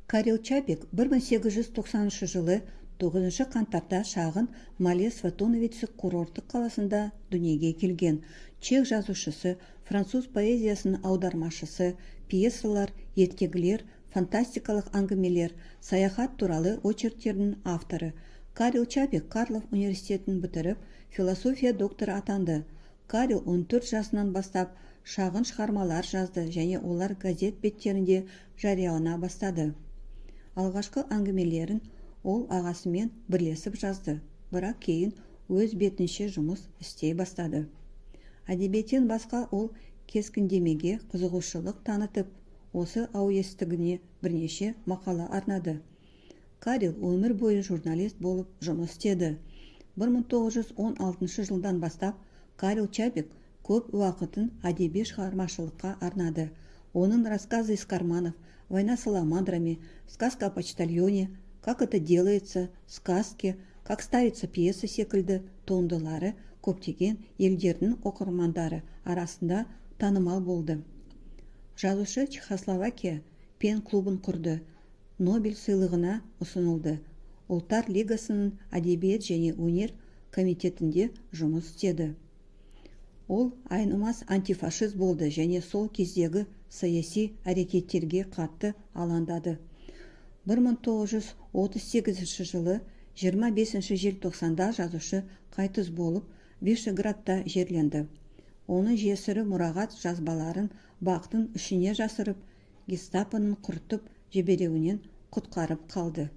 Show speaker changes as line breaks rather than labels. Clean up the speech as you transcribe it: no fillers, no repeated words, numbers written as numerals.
Карел Чапик 1890 жылы 9 қаңтарда шағын Малес Ватоновицы курорттық қаласында дүниеге келген. Чех жазушысы, француз поэзиясының аудармашысы, пьесалар, ертегілер, фантастикалық әңгімелер, саяхат туралы очерктердің авторы. Карел Чапик Карлов университетін бітіріп, философия докторы атанды. Карел 14 жасынан бастап шағын шығармалар жазды және олар газет беттерінде жариялана бастады. Алғашқы әңгімелерін ол ағасымен бірлесіп жазды, бірақ кейін өз бетінше жұмыс істей бастады. Әдебиеттен басқа ол кескіндемеге қызығушылық танытып, осы әуестігіне бірнеше мақала арнады. Карел өмір бойы журналист болып жұмыс істеді. 1916 жылдан бастап Карел Чапик көп уақытын әдеби шығармашылыққа арнады. Оның рассказы из карманов, «Война с саламандрами», «Сказка о почтальоне», «Как это делается», «Сказки», «Как ставится пьеса» секілді туындылары көптеген елдердің оқырмандары арасында танымал болды. Жазушы Чехословакия пен клубын құрды. Нобель сыйлығына ұсынылды. Ұлттар лигасының әдебиет және өнер комитетінде жұмыс істеді. Ол айнымас антифашист болды және сол кездегі саяси әрекеттерге қатты алаңдады. 1938 жылы 25 желтоқсанда жазушы қайтыс болып, Вишеградта жерленді. Оның жесірі мұрағат жазбаларын бақтың ішіне жасырып, гестапоның құртып жіберуінен құтқарып қалды.